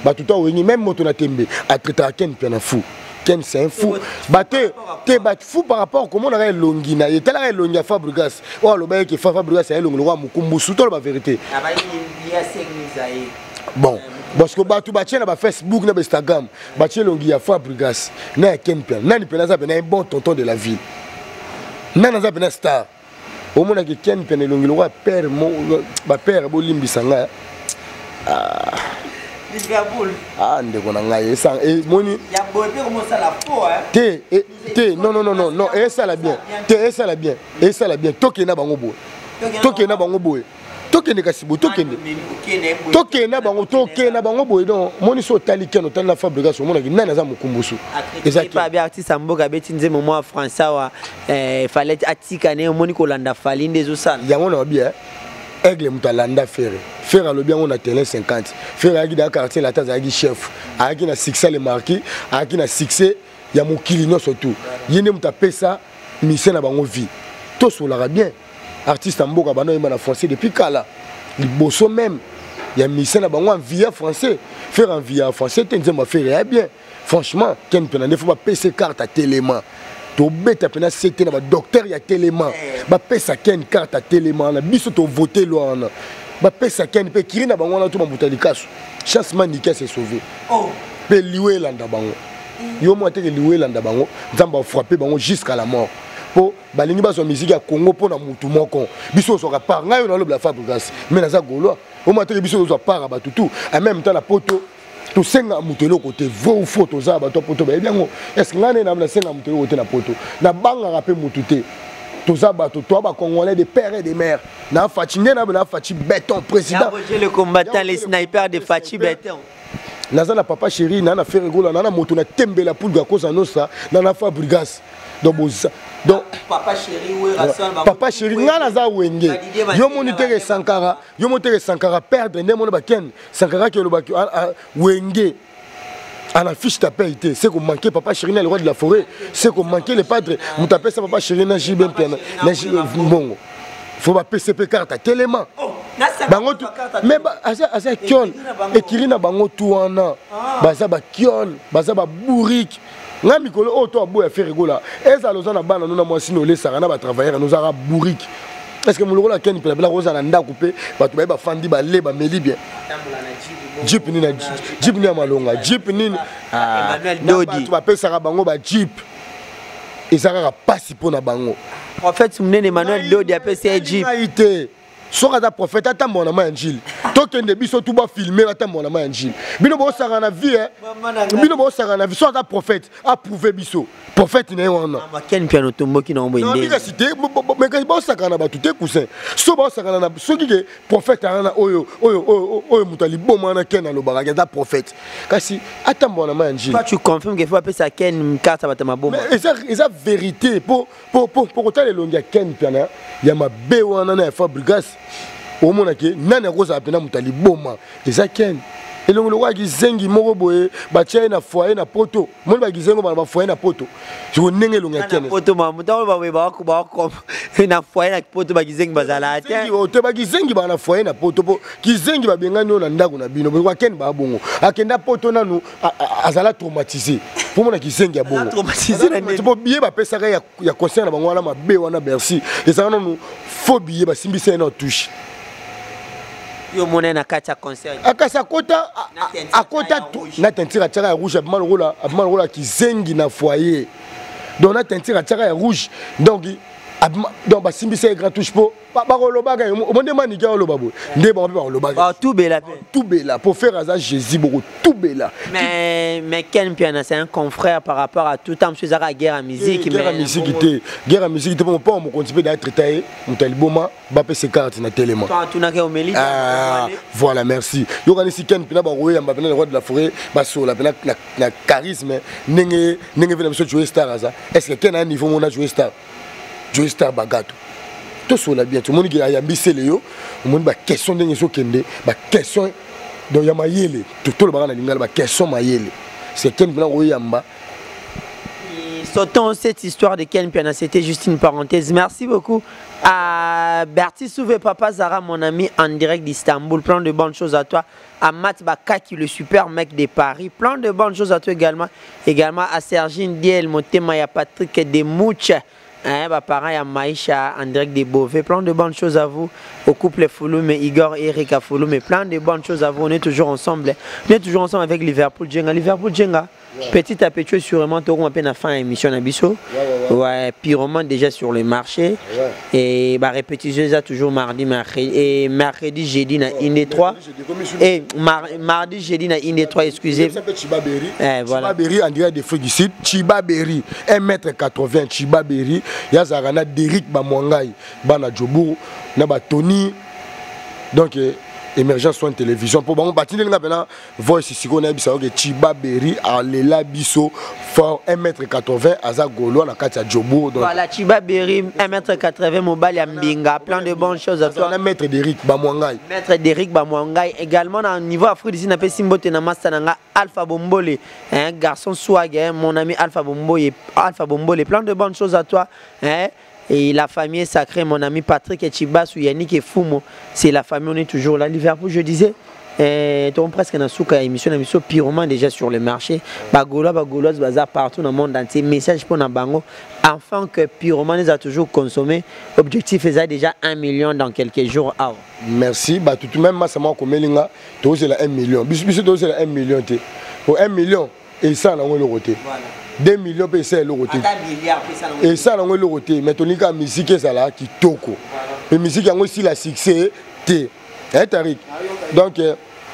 batu to wengi même moto na tembe a traiter Ken puis na fou Ken c'est un fou. T'es fou par rapport à comment on a longi na tel a longi à Fabregas. Oh le bail qui Fabregas c'est longi le roi Mukumbusu la vérité. Bon, parce que batu batien na Facebook na Instagram, batien longi à Fabregas. Na Ken Pian, na ni penaza ben un bon tonton de la ville. Na naza ben star. Au moins que Ken Pian longi le roi père mon ba père bolimbi sanga. Ndeko na ngai ça et moni ya bobe comment ça la faux hein non et ça la bien toke na bango boy toke ne kasibo toke na bango boy donc moni so tali keno tan na Fabregas mona ki nana za mukumbusu ezaki pas bien artiste amboka beti nze momo français wa fallait atika ne moni ko landa fali ndezo sana yango na bien aigle mutalanda faire faire le bien on a télé 50 faire agi dans quartier la tasse agi chef agi na succès le marqué agi na succès ya mokili no surtout yene mutapesa mission na bango vie to solara bien artiste mboka bano yema na français depuis kala liboso même ya mission na bango en via français faire en via français tenzema faire bien franchement ken pena ne faut pas passer carte à téléman to beta pena c'était na docteur ya téléman ba pesa ken carte à téléman na biso to voter loana ba pesa ken pe kirina bango na to mabutali kaso chance mandiké s'est sauvé oh pe liwe landa bango yo mo te liwe landa bango nzamba frapper bango jusqu'à la mort po balingi baso musique ya Congo po na mutu moko biso so ka par ngayo na lobla Fabregas mais na za golo o mo te biso so par ba tutu en même temps la poto to senga mutelo côté vo photo za ba to poto ba bien est-ce que ngane na senga mutelo côté na poto na banga rapé mutute to za ba to ba congolais des pères et des mères na Fachi na Fachi béton président le combattant les snipers de Fachi béton naza na papa chéri na faire rigolo na moto na tembela pour ga koza nosa na Fabregas donc papa chéri nga naza wenge yo monitere Sankara perdre ne mona baken Sankara ki lo baki wenge ana fiche ta paye c'est qu'on manquait papa chéri na le roi de la forêt c'est qu'on manquait le padre mutapé ça papa chéri na jibem piano na bongo faut pas PCP carte tellement bango mais asa kiol ekiri na bango tuana baza ba kiol baza ba bourrique nga mikolo auto aboya faire rigola eza lozana bana nuna mwasi no lesaka na ba travailleurs nous ara bourrique est-ce que muloko la ken pela bela roza na nda coupé bato ba fandi ba le ba meli bien jeep ni ya malonga jeep ni Emmanuel Dodi ba pesa bango ba jeep ezaka pasi pona bango prophète munene Emmanuel Dodi a pesa jeep soka za prophète atambo na manjili tokende biso tu ba filmer atambo na manjili bino bo saka na vie soka za prophète approuver biso prophète ne wana ken piano tomboki na ombo inde na cité mais bo saka na batute cousin so bo saka na soki ke prophète ana oyo mutali boma na ken na lobaka za prophète kasi atambo na manjili toi tu confirmes que faut appeler ça ken carte batama boma eza vérité pour kotala longi ya ken piana ya mabe wana na Fabregas au monde que nana rosa pena mutali boma eza ken elongo lo wa gizengi moko boye batia na foyer na poto monde ba gizengo ba foyer na poto je nenge longo ya ken poto ma muta ba ko na foyer na poto ba gizengi bazala ate o te ba gizengi ba na foyer na poto po gizengi ba bengani na ndako na bino ba ken ba bongo akenda poto nanu azala traumatisé pour mon gizengi ya bongo traumatisé na ndeko po biye ba pesa ya concert na bango wana mabe wana merci ezana no faux biye ba simbisa na touche yo mona na kata concert akasa kota akota na tentira tchaka ya rouge abman rola kizengi na foyer donc na tentira tchaka ya rouge donc ba simbisa grand touche po ba kolobaka monde maniki oloba bo nde ba kolobaka ba tout bela pour faire à Jésus beaucoup tout bela mais Ken Piana c'est un confrère par rapport à tout temps monsieur Zara guerre à musique guerre à musique te pas on continue d'être traité mutali boma ba pese carte na téléma tu na ke omeli voilà merci yo kanisi Ken Piana ba roya mba le roi de la forêt ba sola na charisme nenge vena monsieur jouer star aza est-ce que Ken a un niveau mon a jouer star bagato tout cela bien tout le monde qui a ambitieux les yo le monde ba question de ngeso kende ba question donc ya mayele tout le bana lingala ba question mayele c'est Ken Piana oyamba. Sautons cette histoire de Ken Piana, c'était juste une parenthèse. Merci beaucoup à Berti Souvé, Papa Zara, mon ami en direct d'Istanbul. Plein de bonnes choses à toi. À Matt Bakaki, le super mec de Paris. Plein de bonnes choses à toi également. Également à Sergine Diel, Motema, à Patrick Demouche. Pareil à Maïcha, en direct des Beauvais. Plein de bonnes choses à vous. Au couple Fouloum et Igor et Erika Fouloum. Mais plein de bonnes choses à vous. On est toujours ensemble. On est toujours ensemble avec Liverpool Djenga. Liverpool Djenga. Petit à petit, sûrement, tu auras à peine à fin émission Nabiso. Ouais, purement déjà sur le marché. Et bah, répétition, ça toujours mardi, mercredi, jeudi, na Inde 3. Et mardi, jeudi, na Inde 3, excusez. Voilà. Chibaberi, en direct des Frigicides. Chibaberi, 1m80, Chibaberi. Yazarana, Derek Bamwangai, Bana Djobourou, Naba Tony. Donc, Émergence One Télévision pour bon batiner nga pena voice ici qu'on a bisa que Chiba Berry alela biso fort 1m80 aza golo na kati ya Jobo. Voilà, Chiba Berry 1m80 mobile ya Mbinga, plein de bonnes choses à toi. On a maître d'Eric Bamwangai. Maître d'Eric Bamwangai également au niveau Afrique ici na pe Simbote na Mastananga Alpha Bombole, un garçon swag, mon ami Alpha Bombole, plein de bonnes choses à toi, hein. Et la famille est sacrée, mon ami Patrick et Chibas ou Yannick et Fumo, c'est la famille, on est toujours là. Liverpool, je disais, on presque dans une émission pyromane déjà sur le marché. Bagola, bazar partout dans le monde entier. Message pour Nabango. Enfin que pyromane a toujours consommé. Objectif est déjà 1 million dans quelques jours. Merci. Tout même, moi, ça m'a comme Melinga, tu as 1 million. Bisous, tu as 1 million. Pour 1 million, et ça, on le roté. 2 millions de pesos l'euro. Et ça, on le roté. Mais tu as la musique qui toko. La musique a aussi la succès. Hein, Tariq? Donc,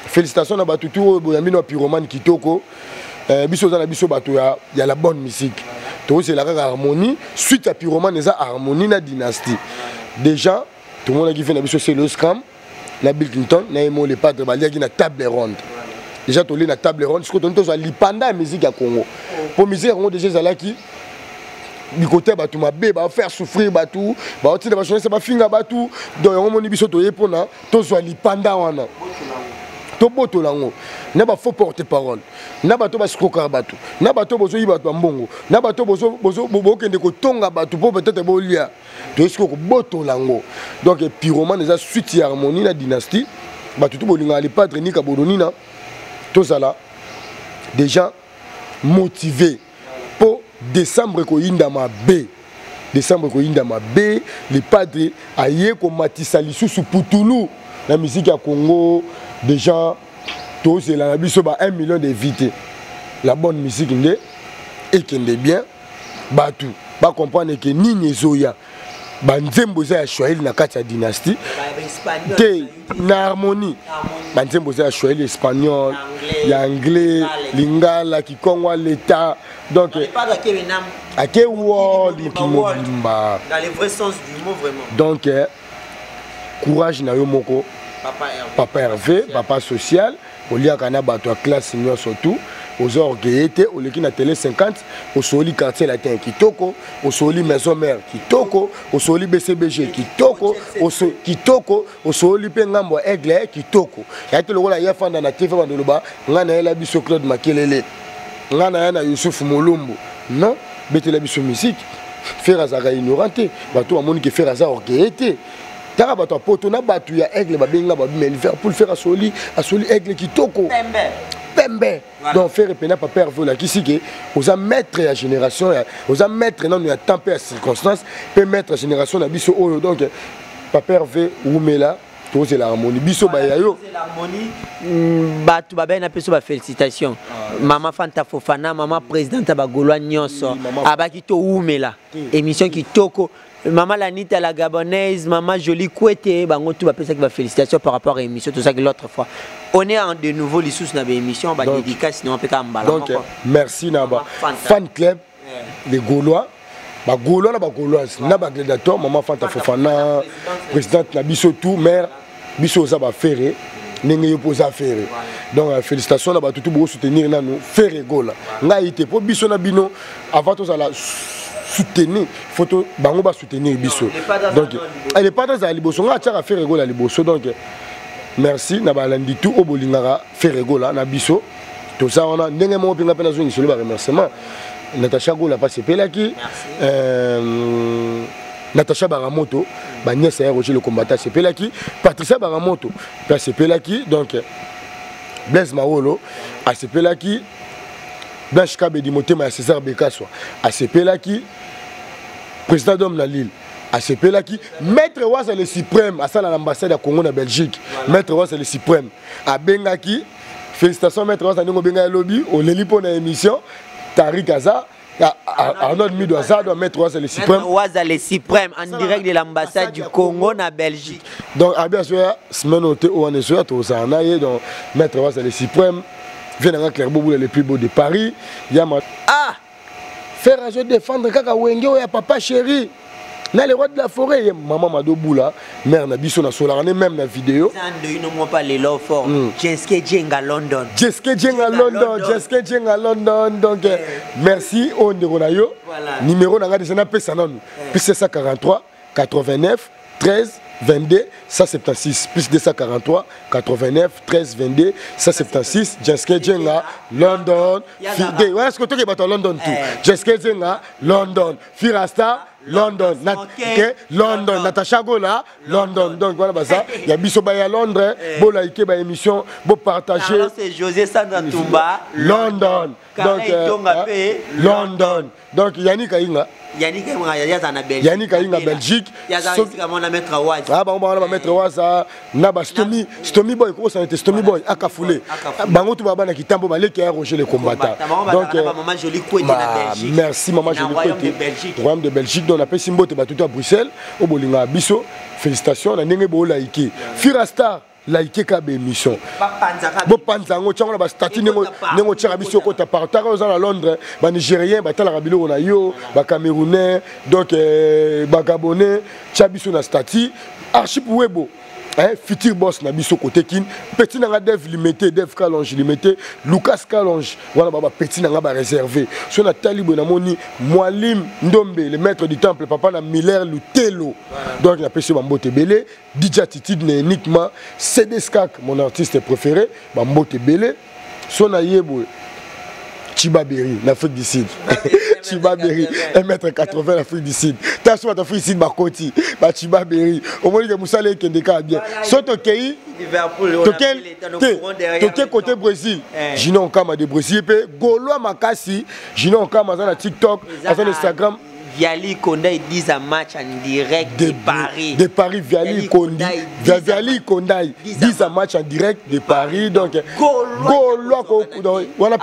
félicitations à Batoutou, Boyamino Pyromane qui toko. Biso dans la biso batou, il y a la bonne musique. C'est la harmonie. Suite à Pyromane, il y a harmonie dans la dynastie. Déjà, tout le monde qui fait la biso, c'est le scrum. La Bill Clinton, il y a les padres, il y a une table ronde. Déjà, tu as une table ronde. Ce que tu as dit, pendant la musique à Congo. Pour la musique à Congo, déjà, qui du côté batou ma bé va faire souffrir batou va otine ba chone ça va finga batou donc on moni biso to yepona to zo li panda wana to boto lango na ba faux porte parole na bato ba skokar batou na bato bozo yi bato mbongo na bato bozo kende ko tonga batou pour peut-être bolia to esko ko boto lango donc pyromane za suite harmonie la dynastie batou to bolinga li padre ni ka bodonina to sala déjà motivé pour décembre ko indama B. Décembre ko indama B, les padres aye ko matisa lisusu putulu la musique à Congo déjà tous c'est la biso ba 1 million de vités. La bonne musique ndé et qui est bien batu ba comprendre que ni nezoya ba nzembo za Shwahili na kati ya dynastie te na harmonie ba nzembo za Shwahili espagnol ya anglais lingala kikongo l'état donc ake wo dans les vrais sens du mot vraiment donc courage na yo moko papa Hervé papa social olia kana bato classe senior surtout aux orgueillés au lieu na télé 50 au soli quartier latin kitoko au soli maison mère kitoko au soli BCBG kitoko au soli pengambo aigle kitoko ya te lokola ya fanda na TV bandoloba ngana ela biso Claude Makelele ngana yana Youssouf Molombo non bete la biso musique faire azaka ignoranté bato amoni que faire azaka orgueillé tara bato poto na bato ya aigle babenga ba Liverpool faire asoli aigle kitoko Pembe. Donc faire pena papa Hervé la qui que aux maître la génération aux maître non il temps et circonstances peut mettre la génération na biso oyo donc papa Hervé Oumela tout c'est l'harmonie biso ba yo l'harmonie batu ba ben apeso ba félicitations maman Fanta Fofana maman présidente ba Goloa nyonso abaki to Oumela émission qui toko maman Lanita la gabonaise, maman Jolie Kouete, bango tout va penser que va félicitations par rapport à l'émission, tout ça que l'autre fois. On est en de nouveau les sous dans l'émission, on va dédicace sinon on peut pas emballer. Donc merci Naba. Fan club les Gaulois, ba Gaulois ba Gauloises, na ba gladiateur, maman Fanta Fofana, présidente na biso tout maire, biso za ba ferré, ndenge yo posa ferré. Donc félicitations na ba tout pour soutenir nanu ferré gola. Nga ité pour biso na bino avant tout ça la soutenir photo bango ba soutenir biso donc elle est pas dans la liboso nga tchaka faire rigola liboso donc merci na balandi tout au bolingara faire rigola na biso tout ça on a ndenge mo pinga pena zoni solo ba remerciement Natacha Gola passe pelaki Natacha Baramoto ba nièce ya Roger le combattant c'est pelaki Patricia Baramoto passe pelaki donc Blaise Maolo a c'est pelaki Blanche Kabedi Motema à César Bekasso à Sepelaki président d'homme la Lille à Sepelaki maître Waza le suprême à ça l'ambassade à Congo en Belgique maître Waza le suprême à Bengaki félicitations maître Waza Ningo Benga lobby au Lelipo na émission Tariq Aza Arnaud Midoza doit mettre Waza le suprême maître Waza le suprême en direct de l'ambassade du Congo en Belgique donc à bien sûr semaine au Oanesua tout ça en aille donc maître Waza le suprême Venant Clairbeau le plus beau de Paris, Yama. Ah, faire à je défendre Kaka Wenge ou ya papa chéri. Na le roi de la forêt, maman Mado Boula, mère na biso na solarane même na vidéo. Pas les low fort. Jeske Jenga London. Jeske Jenga London, Jeske Jenga London. Donc merci on de Ronayo. Numéro na déjà na pesa non. Plus 743 89 13 22 176 plus 243 89 13 22 176 Jeske Jenga London. Est-ce que tu es London tout? Jeske Jenga London. Firasta London, London, Natasha Gola, London. Donc voilà ça. Il y a Bisso Baya Londres, beau liker ba émission, beau partager. C'est José Sandra Tumba, London. Donc London. Donc Yannick Aïnga. Yannick Aïnga Belgique. Ah bah on va mettre Waza. Naba Stomy Boy, comment ça a été Stomy Boy, Akafoulé. Bango tout baba na kitambo balé qui a rogé les combattants. Donc merci maman Jolie Kouete. Royaume de Belgique. On appelle Simbo Tebatuto à Bruxelles, au Bolinga Bisso. Félicitations, on a n'engé beau laïké. Firasta, laïké kabe émission. Bo panzango, tiens on a ba statut n'engo tira Bisso kota partage aux à Londres, ba Nigérien, ba talabilo on a yo, ba Camerounais, donc ba Gabonais, tia Bisso na statut, archi webo. Futur boss na biso côté kin petit nanga dev limité dev Kalonge limité Lucas Kalonge voilà baba petit nanga ba réservé so na talibo na moni Mwalim Ndombe le maître du temple papa na Miller Lutelo donc na pesi bambote belé DJ Attitude na uniquement CD Skak mon artiste préféré bambote belé so na yebo Chibaberi, l'Afrique du Sud. Chibaberi, 1m80 l'Afrique du Sud. T'as souvent l'Afrique du Sud, Bakoti, Chibaberi. Au moins, il y a Moussa qui est bien. Soit au Kei, Toké côté Brésil, j'ai non kama de Brésil. Gaulois Makassi, j'ai non kama dans TikTok, dans Instagram. Viali Kondai 10 match en direct de Paris. De Paris, Viali Kondai 10 match en direct de Paris. Donc, Gaulois, voilà,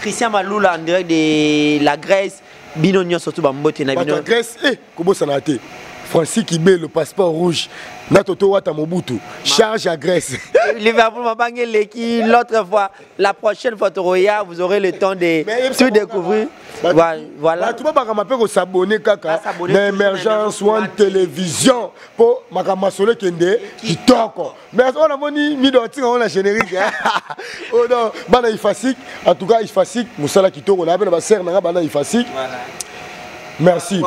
Christian Maloula en direct de la Grèce. Binonio surtout Bambote na Bino. La Grèce, comment ça n'a été? Francis Kibé, le passeport rouge. Natoto Wata Mobutu, charge à Grèce. Liverpool m'a bangé l'équipe l'autre fois. La prochaine fois, vous aurez le temps de tout découvrir. Voilà. Tu vas s'abonner kaka na Émergence One Télévision pour Makamasole Kende qui toko. Mais on a moni midoti on a générique. Oh non, bana ifasik. En tout cas ifasik, musala kitoko on a ben ba ser na bana ifasik. Merci.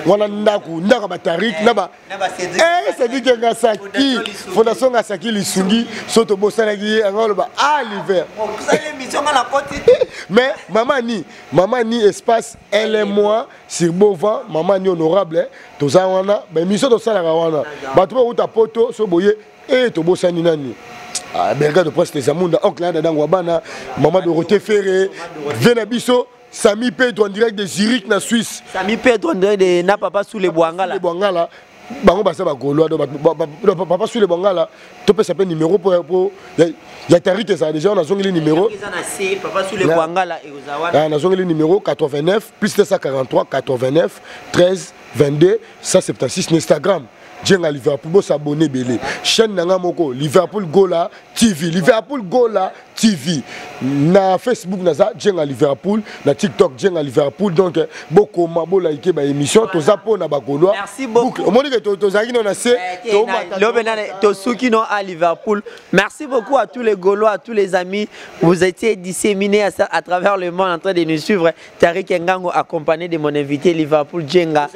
Voilà ndaku ndaka batarik naba. C'est dit que Ngasaki fondation Ngasaki lisungi soto bosana gi ngolo ba à l'hiver. Mais maman ni espace elle et moi sur Bovan maman ni honorable toza wana ba mission to sala wana. Ba to uta poto so boye et to bosani nani. Ah berga de presse les amunda oncle là dans Wabana maman de Roté Ferré Venabiso Sami Pedro en direct de Zurich na Suisse. Sami Pedro en direct de na papa sous les Bouangala. Les Bouangala. Bango basa ba Gaulois papa sous les Bouangala. Tu peux s'appeler numéro pour il y a Tariq ça déjà on a zongi le numéro. Papa sous les Bouangala et Ozawa. On a zongi le numéro 89 plus 243 89 13 22 176 Instagram. Jenga Liverpool bo s'abonner belé chaîne nanga moko Liverpool Gola TV Liverpool Gola TV na Facebook naza Jenga Liverpool na TikTok Jenga Liverpool donc beaucoup mabo liker ba émission to zapo na ba Gaulois. Merci beaucoup. On moni que to zaki non assez to suki non à Liverpool. Merci beaucoup à tous les Gaulois, à tous les amis. Vous étiez disséminés à travers le monde en train de nous suivre. Tariq Ngango accompagné de mon invité Liverpool Jenga.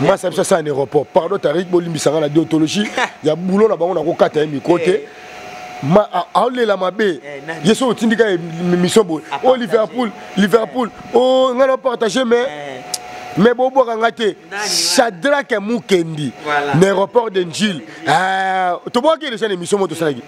Moi ça c'est un aéroport. Pardon Tariq Bolimbisanga la déontologie. Il y a boulot là-bas on a kokata mi côté. Ma aole la mabe yeso tindika mission bo oh Liverpool oh ngalo partager mais bobo kangate Shadrack Mukendi l'aéroport de Njil to boki les émission moto salagi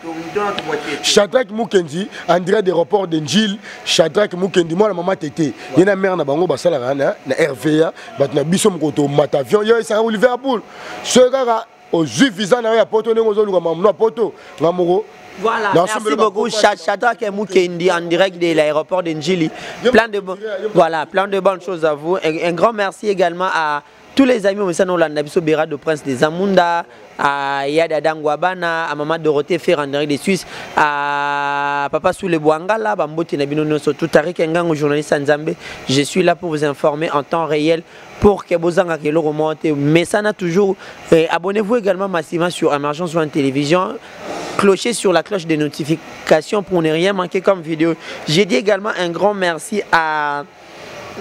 Shadrack Mukendi en direct de l'aéroport de Njil Shadrack Mukendi moi la maman tété yena mère na bango basala na RVA bat na biso mkoto matavion yo ça Liverpool ce gars au juif visa na ya poto nengo zo luka mamno poto ngamoko. Voilà, merci beaucoup Shadrack Mukendi en direct de l'aéroport de Njili. Plein de bonnes choses à vous. Un grand merci également à tous les amis au sein de l'Andabiso Béra de Prince des Amunda, à Yada Dangwabana, à Maman Dorothée Ferrandari des Suisses, à Papa Soule Bouangala, Bambote Nabino surtout Tariq Ngang, journaliste Nzambe. Je suis là pour vous informer en temps réel pour que vous en ayez le remonte. Mais ça n'a toujours. Abonnez-vous également massivement sur Emergence One Télévision. Clocher sur la cloche de notification pour ne rien manquer comme vidéo. J'ai dit également un grand merci à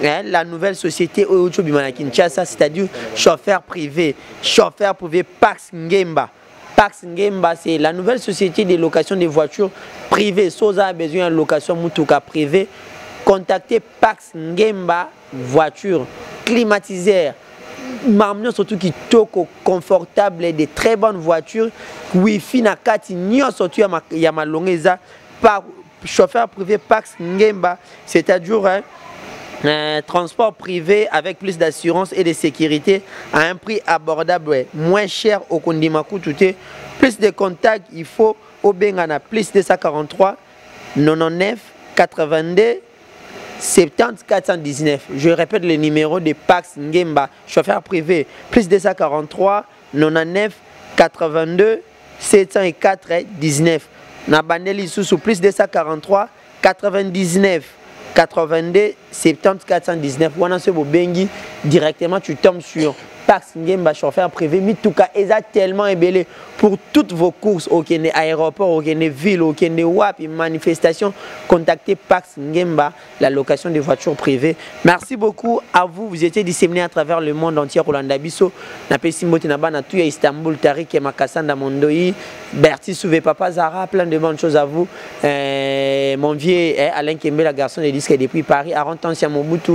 la nouvelle société Oyocho Bimana Kinshasa, c'est-à-dire chauffeur privé Pax Ngemba. Pax Ngemba, c'est la nouvelle société de location de voitures privées. Si vous avez besoin de location Mutuka privée, contactez Pax Ngemba voiture climatisée. Marmio surtout qui toko confortable, de très bonnes voitures. Wi-Fi na kati nyo surtout ya malongeza par chauffeur privé Pax Ngemba, c'est-à-dire transport privé avec plus d'assurance et de sécurité à un prix abordable, moins cher au Kondimaku touté. Plus de contacts, il faut au Bengana plus 243 99 82 70 419. Je répète le numéro de Pax Ngemba, chauffeur privé, plus 243 99 82 704 19. Nabandeli sous plus 243 99 82 70 419. Wana se bengi directement tu tombes sur Pax Ngemba chauffeur privé. Mituka est tellement ébélé pour toutes vos courses au Kenya aéroport, au Kenya ville, au Kenya WAP, manifestation. Contactez Pax Ngemba, la location de voitures privées. Merci beaucoup à vous. Vous étiez disséminés à travers le monde entier. Rolanda Bisso, Napesimbote Nabana, Tuya Istanbul, Tariq et Makassanda Mondoi, Berti Souvé, Papa Zara, plein de bonnes choses à vous. Mon vieux Alain Kembe, la garçon des disques depuis Paris, Aron Tansia Mobutu.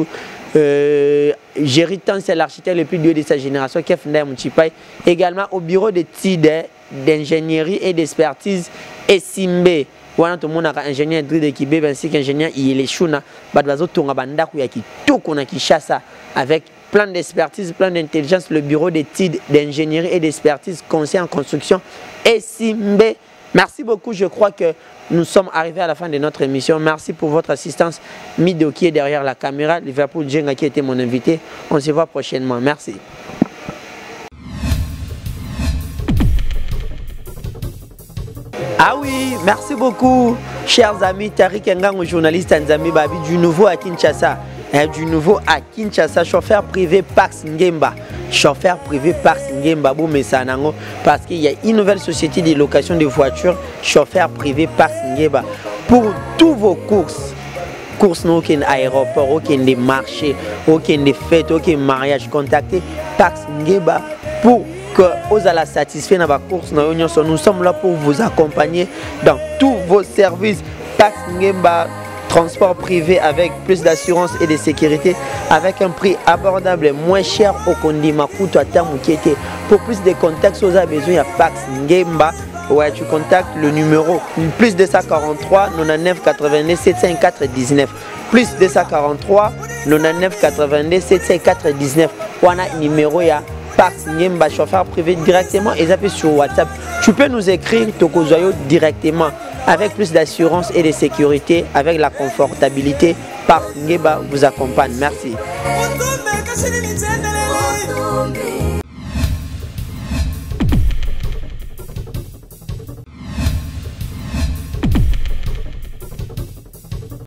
Géry Tan, c'est l'architecte le plus doué de sa génération, Kefnda Mouchipai. Également au bureau d'études d'ingénierie et d'expertise Esimbe. Voilà tout le monde a ingénieur de Kibé, ainsi qu'ingénieur Yeleshuna. Badwazo Tonga Bandaku Yaki, tout qu'on a Kinshasa avec plein d'expertise, plein d'intelligence. Le bureau d'études d'ingénierie et d'expertise conseil en construction Esimbe. Merci beaucoup, je crois que nous sommes arrivés à la fin de notre émission. Merci pour votre assistance. Mido qui est derrière la caméra, Liverpool Djenga qui était mon invité. On se voit prochainement. Merci. Ah oui, merci beaucoup, chers amis. Tariq Ngang, journaliste Nzambi Babi, du nouveau à Kinshasa. Du nouveau à Kinshasa, chauffeur privé Pax Ngemba. Chauffeur privé Pax Ngemba, parce qu'il y a une nouvelle société de location de voitures, chauffeur privé Pax Ngemba. Pour tous vos courses aucun aéroport, aucun des marchés, aucun des fêtes, aucun mariage, contactez Pax Ngemba pour que vous allez satisfaire dans votre course. Nous sommes là pour vous accompagner dans tous vos services. Pax Ngemba, transport privé avec plus d'assurance et de sécurité, avec un prix abordable, moins cher au Kondimaku Mukete. Pour plus de contacts, si vous avez besoin de Pax Ngemba, ouais, tu contactes le numéro plus 243 99 82 704 19. Plus 243 99 82 704 19. On a un numéro ya Pax Ngemba chauffeur privé directement et ça fait sur WhatsApp. Tu peux nous écrire Tokozoyo directement avec plus d'assurance et de sécurité, avec la confortabilité. Pax Ngemba vous accompagne. Merci.